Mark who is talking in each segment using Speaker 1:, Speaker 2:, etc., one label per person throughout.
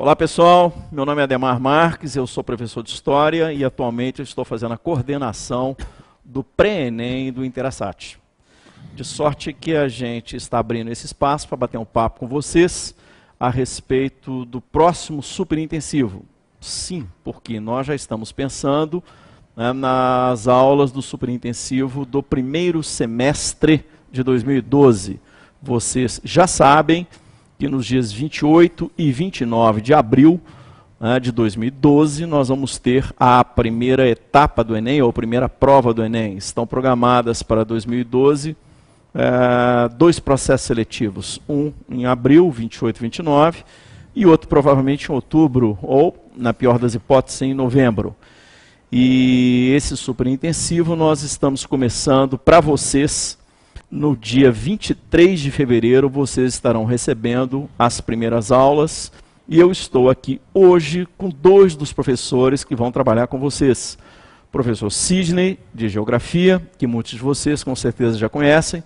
Speaker 1: Olá pessoal, meu nome é Ademar Marques, eu sou professor de História e atualmente eu estou fazendo a coordenação do Pré-ENEM do Interasat. De sorte que a gente está abrindo esse espaço para bater um papo com vocês a respeito do próximo superintensivo. Sim, porque nós já estamos pensando nas aulas do superintensivo do primeiro semestre de 2012. Vocês já sabem que nos dias 28 e 29 de abril de 2012, nós vamos ter a primeira etapa do Enem, ou a primeira prova do Enem. Estão programadas para 2012 dois processos seletivos, um em abril, 28 e 29, e outro provavelmente em outubro, ou, na pior das hipóteses, em novembro. E esse superintensivo nós estamos começando para vocês. No dia 23 de fevereiro, vocês estarão recebendo as primeiras aulas e eu estou aqui hoje com dois dos professores que vão trabalhar com vocês. O professor Sidney, de Geografia, que muitos de vocês com certeza já conhecem,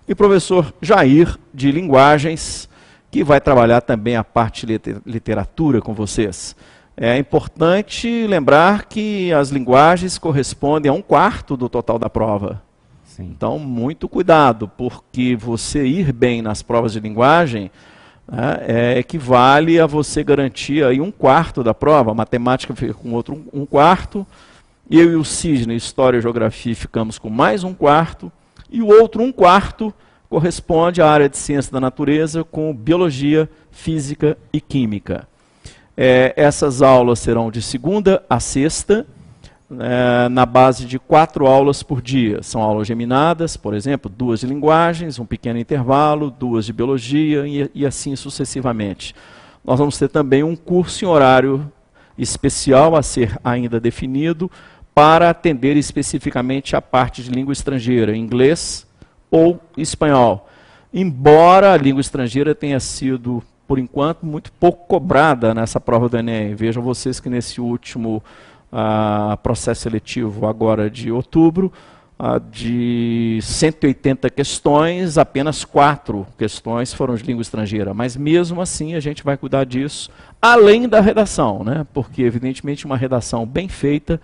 Speaker 1: e o professor Jair, de Linguagens, que vai trabalhar também a parte de literatura com vocês. É importante lembrar que as linguagens correspondem a 1/4 do total da prova. Sim. Então, muito cuidado, porque você ir bem nas provas de linguagem equivale a você garantir aí 1/4 da prova. A matemática fica com outro 1/4, eu e o Sidney, História e Geografia, ficamos com mais 1/4, e o outro 1/4 corresponde à área de Ciência da Natureza com Biologia, Física e Química. Essas aulas serão de segunda a sexta, na base de 4 aulas por dia. São aulas geminadas, por exemplo, 2 de linguagens, um pequeno intervalo, 2 de biologia e assim sucessivamente. Nós vamos ter também um curso em horário especial a ser ainda definido para atender especificamente a parte de língua estrangeira, inglês ou espanhol. Embora a língua estrangeira tenha sido, por enquanto, muito pouco cobrada nessa prova do Enem. Vejam vocês que nesse último processo seletivo agora de outubro, de 180 questões, apenas 4 questões foram de língua estrangeira. Mas mesmo assim a gente vai cuidar disso, além da redação, né? Porque evidentemente uma redação bem feita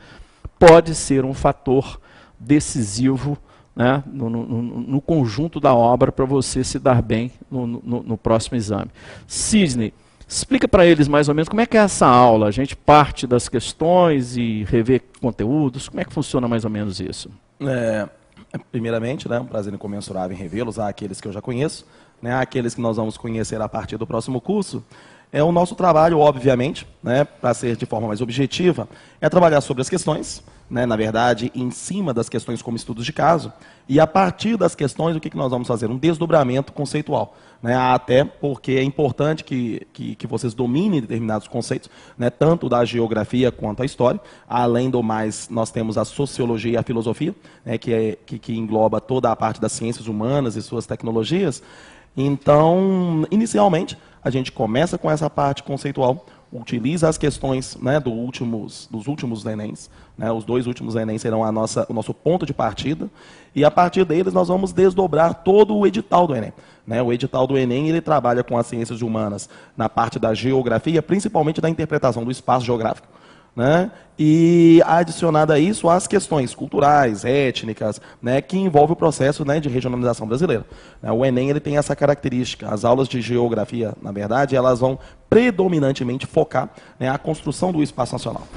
Speaker 1: pode ser um fator decisivo, né, no conjunto da obra para você se dar bem no próximo exame. Sidney, explica para eles mais ou menos como é que é essa aula. A gente parte das questões e revê conteúdos. Como é que funciona mais ou menos isso?
Speaker 2: Primeiramente, um prazer incomensurável em revê-los, àqueles que eu já conheço, àqueles que nós vamos conhecer a partir do próximo curso. O nosso trabalho, obviamente, para ser de forma mais objetiva, é trabalhar sobre as questões, na verdade, em cima das questões como estudos de caso, e a partir das questões, o que nós vamos fazer? Um desdobramento conceitual. Até porque é importante que vocês dominem determinados conceitos, tanto da geografia quanto a história. Além do mais, nós temos a sociologia e a filosofia, que engloba toda a parte das ciências humanas e suas tecnologias. Então, inicialmente, a gente começa com essa parte conceitual, utiliza as questões dos últimos Enems, os 2 últimos Enems serão o nosso ponto de partida, e a partir deles nós vamos desdobrar todo o edital do Enem. O edital do Enem ele trabalha com as ciências humanas na parte da geografia, principalmente da interpretação do espaço geográfico. E adicionado a isso as questões culturais, étnicas, que envolve o processo de regionalização brasileira. O Enem ele tem essa característica. As aulas de geografia, na verdade, elas vão predominantemente focar a construção do espaço nacional,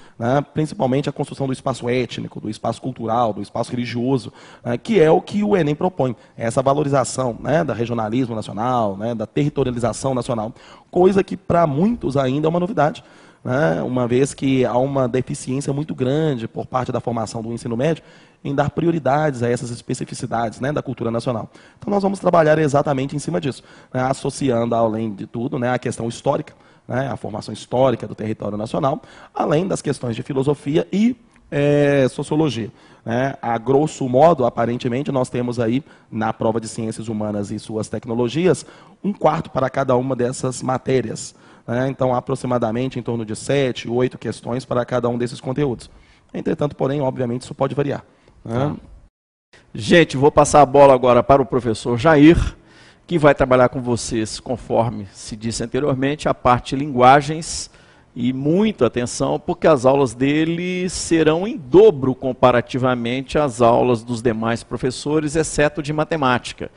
Speaker 2: principalmente a construção do espaço étnico, do espaço cultural, do espaço religioso, que é o que o Enem propõe, essa valorização da regionalismo nacional, da territorialização nacional, coisa que para muitos ainda é uma novidade. Uma vez que há uma deficiência muito grande por parte da formação do ensino médio em dar prioridades a essas especificidades da cultura nacional. Então nós vamos trabalhar exatamente em cima disso, associando, além de tudo, a questão histórica, a formação histórica do território nacional, além das questões de filosofia e sociologia. A grosso modo, aparentemente, nós temos aí, na prova de ciências humanas e suas tecnologias, 1/4 para cada uma dessas matérias. Então, aproximadamente em torno de 7, 8 questões para cada um desses conteúdos. Entretanto, porém, obviamente, isso pode variar.
Speaker 1: Gente, vou passar a bola agora para o professor Jair, que vai trabalhar com vocês, conforme se disse anteriormente, a parte de linguagens E muita atenção, porque as aulas dele serão em dobro comparativamente às aulas dos demais professores, exceto de matemática.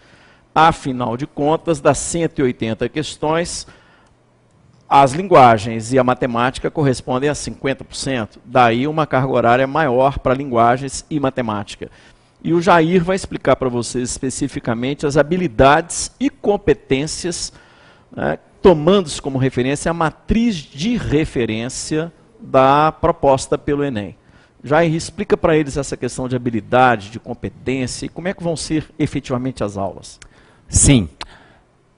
Speaker 1: Afinal de contas, das 180 questões, as linguagens e a matemática correspondem a 50%. Daí uma carga horária maior para linguagens e matemática. E o Jair vai explicar para vocês especificamente as habilidades e competências, né, tomando-se como referência a matriz de referência da proposta pelo Enem. Jair, explica para eles essa questão de habilidade, de competência e como é que vão ser efetivamente as aulas.
Speaker 3: Sim.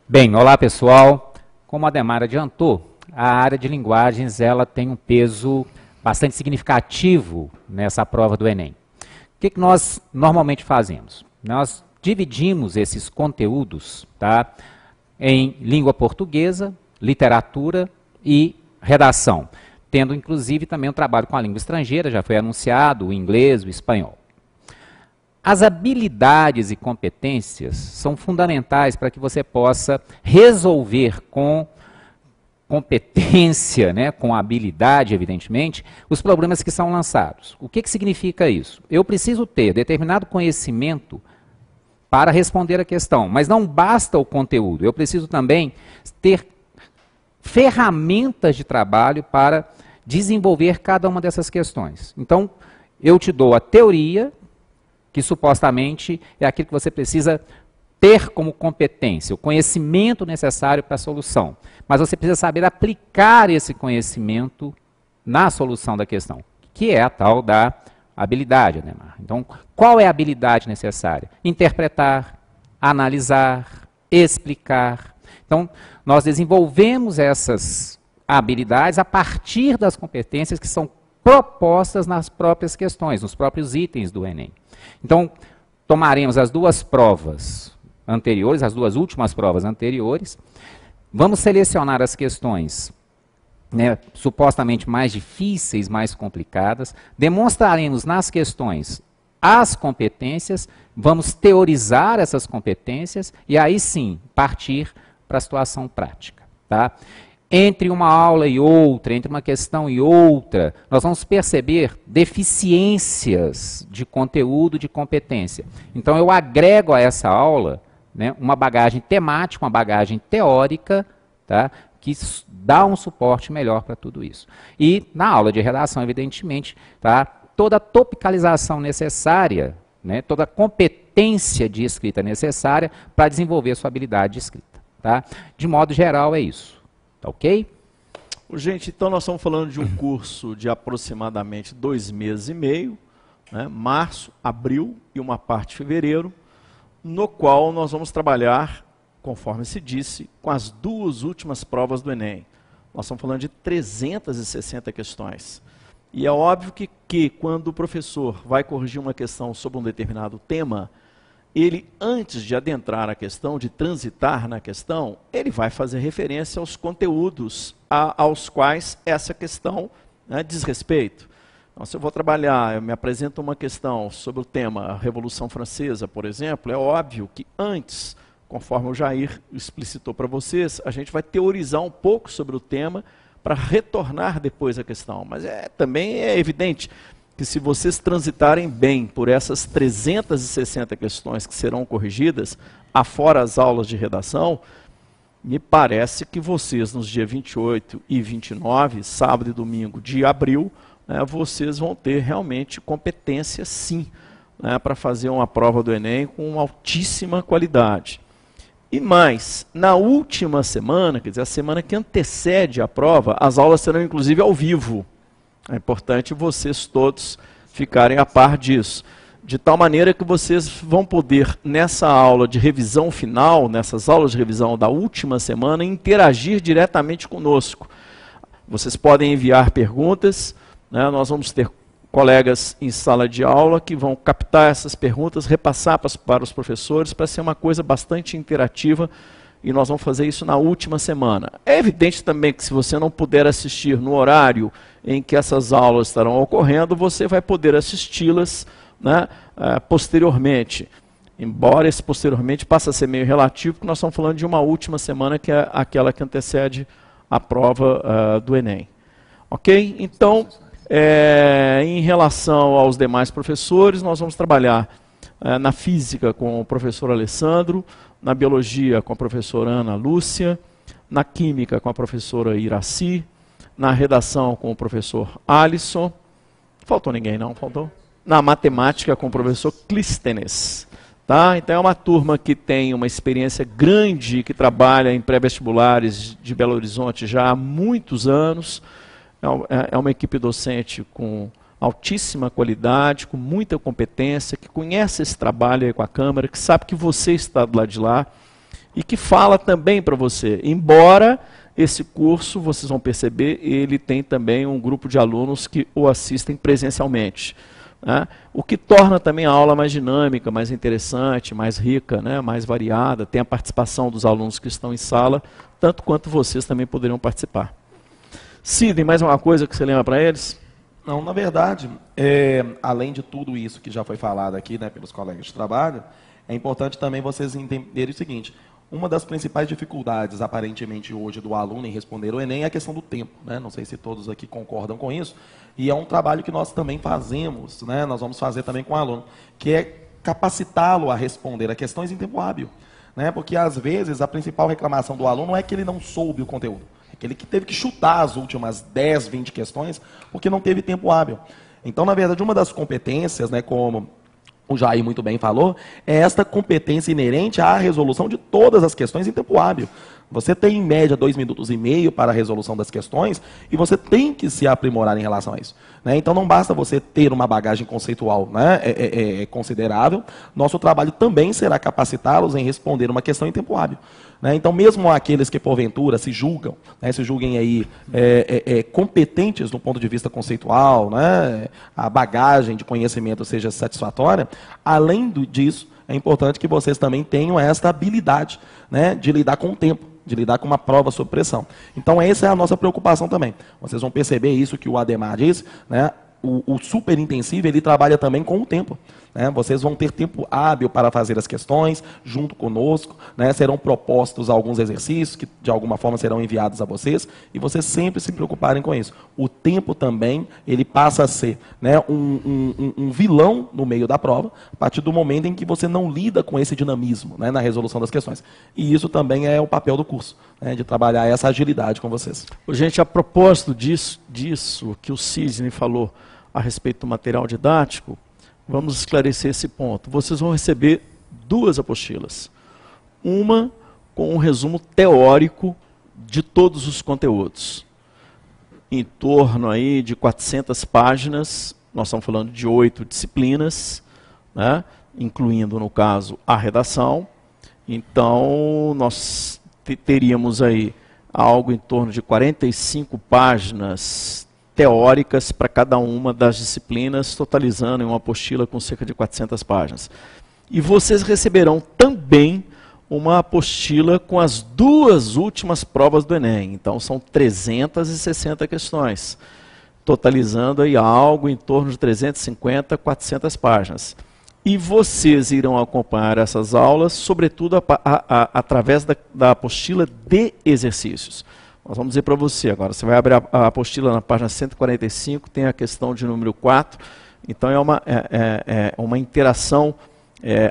Speaker 3: Bem, olá pessoal. Como a Ademar adiantou, a área de linguagens ela tem um peso bastante significativo nessa prova do Enem. O que nós normalmente fazemos? Nós dividimos esses conteúdos, tá, em língua portuguesa, literatura e redação, tendo inclusive também um trabalho com a língua estrangeira, já foi anunciado, o inglês, o espanhol. As habilidades e competências são fundamentais para que você possa resolver com competência, né, com habilidade, evidentemente, os problemas que são lançados. O que significa isso? Eu preciso ter determinado conhecimento para responder a questão, mas não basta o conteúdo, eu preciso também ter ferramentas de trabalho para desenvolver cada uma dessas questões. Então, eu te dou a teoria, que supostamente é aquilo que você precisa ter como competência, o conhecimento necessário para a solução. Mas você precisa saber aplicar esse conhecimento na solução da questão, que é a tal da habilidade, Ademar. Então, qual é a habilidade necessária? Interpretar, analisar, explicar. Então, nós desenvolvemos essas habilidades a partir das competências que são propostas nas próprias questões, nos próprios itens do Enem. Então, tomaremos as duas provas anteriores, as duas últimas provas anteriores, vamos selecionar as questões, né, supostamente mais difíceis, mais complicadas, demonstraremos nas questões as competências, vamos teorizar essas competências e aí sim partir para a situação prática. Tá? Entre uma aula e outra, entre uma questão e outra, nós vamos perceber deficiências de conteúdo, de competência. Então eu agrego a essa aula, né, uma bagagem temática, uma bagagem teórica, tá, que dá um suporte melhor para tudo isso. E na aula de redação, evidentemente, tá, toda a topicalização necessária, né, toda a competência de escrita necessária para desenvolver sua habilidade de escrita. Tá? De modo geral, é isso. Tá ok?
Speaker 1: Gente, então nós estamos falando de um curso de aproximadamente 2 meses e meio, né, março, abril e uma parte de fevereiro, no qual nós vamos trabalhar, conforme se disse, com as duas últimas provas do Enem. Nós estamos falando de 360 questões. E é óbvio que quando o professor vai corrigir uma questão sobre um determinado tema, ele, antes de adentrar a questão, de transitar na questão, ele vai fazer referência aos conteúdos aos quais essa questão, né, diz respeito. Então, se eu vou trabalhar, eu me apresento uma questão sobre o tema Revolução Francesa, por exemplo, é óbvio que antes, conforme o Jair explicitou para vocês, a gente vai teorizar um pouco sobre o tema para retornar depois à questão. Mas também é evidente que se vocês transitarem bem por essas 360 questões que serão corrigidas, afora as aulas de redação, me parece que vocês, nos dias 28 e 29, sábado e domingo de abril, né, vocês vão ter realmente competência, sim, né, para fazer uma prova do Enem com altíssima qualidade. E mais, na última semana, quer dizer, a semana que antecede a prova, as aulas serão inclusive ao vivo. É importante vocês todos ficarem a par disso. De tal maneira que vocês vão poder, nessa aula de revisão final, nessas aulas de revisão da última semana, interagir diretamente conosco. Vocês podem enviar perguntas, né? Nós vamos ter colegas em sala de aula que vão captar essas perguntas, repassar para os professores, para ser uma coisa bastante interativa, e nós vamos fazer isso na última semana. É evidente também que se você não puder assistir no horário em que essas aulas estarão ocorrendo, você vai poder assisti-las, né, posteriormente. Embora esse posteriormente passe a ser meio relativo, porque nós estamos falando de uma última semana, que é aquela que antecede a prova do Enem. Ok? Então, em relação aos demais professores, nós vamos trabalhar na física com o professor Alessandro, na biologia com a professora Ana Lúcia, na química com a professora Iraci, na redação com o professor Alisson. Faltou ninguém, não? Faltou? Na matemática com o professor Clístenes. Tá? Então é uma turma que tem uma experiência grande, que trabalha em pré-vestibulares de Belo Horizonte já há muitos anos. É uma equipe docente com altíssima qualidade, com muita competência, que conhece esse trabalho aí com a Câmara, que sabe que você está do lado de lá e que fala também para você. Embora esse curso, vocês vão perceber, ele tem também um grupo de alunos que o assistem presencialmente. Né? O que torna também a aula mais dinâmica, mais interessante, mais rica, né? Mais variada, tem a participação dos alunos que estão em sala, tanto quanto vocês também poderiam participar. Sidney, mais uma coisa que você lembra para eles?
Speaker 2: Não, na verdade, além de tudo isso que já foi falado aqui, né, pelos colegas de trabalho, é importante também vocês entenderem o seguinte: uma das principais dificuldades, aparentemente, hoje do aluno em responder o Enem é a questão do tempo. Né? Não sei se todos aqui concordam com isso. E é um trabalho que nós também fazemos, né? Nós vamos fazer também com o aluno, que é capacitá-lo a responder a questões em tempo hábil. Né? Porque, às vezes, a principal reclamação do aluno não é que ele não soube o conteúdo. É que ele teve que chutar as últimas 10, 20 questões porque não teve tempo hábil. Então, na verdade, uma das competências, né, como o Jair muito bem falou, é esta competência inerente à resolução de todas as questões em tempo hábil. Você tem, em média, 2,5 minutos para a resolução das questões e você tem que se aprimorar em relação a isso. Né? Então, não basta você ter uma bagagem conceitual, né, considerável. Nosso trabalho também será capacitá-los em responder uma questão em tempo hábil. Né? Então, mesmo aqueles que, porventura, se julgam, né, se julguem aí competentes do ponto de vista conceitual, né, a bagagem de conhecimento seja satisfatória, além disso, é importante que vocês também tenham esta habilidade, né, de lidar com o tempo, de lidar com uma prova sob pressão. Então, essa é a nossa preocupação também. Vocês vão perceber isso que o Ademar disse, né? O superintensivo, ele trabalha também com o tempo. Né? Vocês vão ter tempo hábil para fazer as questões, junto conosco, né? Serão propostos alguns exercícios que, de alguma forma, serão enviados a vocês, e vocês sempre se preocuparem com isso. O tempo também, ele passa a ser, né, um vilão no meio da prova, a partir do momento em que você não lida com esse dinamismo, né, na resolução das questões. E isso também é o papel do curso, né, de trabalhar essa agilidade com vocês.
Speaker 1: Gente, a propósito disso que o Sidney falou a respeito do material didático, vamos esclarecer esse ponto. Vocês vão receber 2 apostilas. Uma com um resumo teórico de todos os conteúdos. Em torno aí de 400 páginas, nós estamos falando de 8 disciplinas, né, incluindo, no caso, a redação. Então, nós teríamos aí algo em torno de 45 páginas teóricas para cada uma das disciplinas, totalizando em uma apostila com cerca de 400 páginas. E vocês receberão também uma apostila com as 2 últimas provas do Enem. Então, são 360 questões, totalizando aí algo em torno de 350, 400 páginas. E vocês irão acompanhar essas aulas, sobretudo através da apostila de exercícios. Nós vamos dizer para você agora, você vai abrir a apostila na página 145, tem a questão de número 4, então é uma interação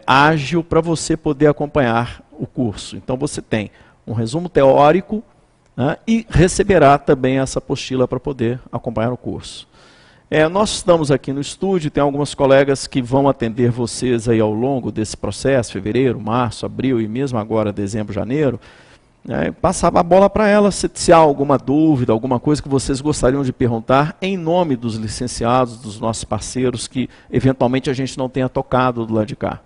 Speaker 1: ágil para você poder acompanhar o curso. Então você tem um resumo teórico, né, e receberá também essa apostila para poder acompanhar o curso. Nós estamos aqui no estúdio, tem alguns colegas que vão atender vocês aí ao longo desse processo, fevereiro, março, abril e mesmo agora dezembro, janeiro. Passava a bola para ela, se há alguma dúvida, alguma coisa que vocês gostariam de perguntar, em nome dos licenciados, dos nossos parceiros, que eventualmente a gente não tenha tocado do lado de cá.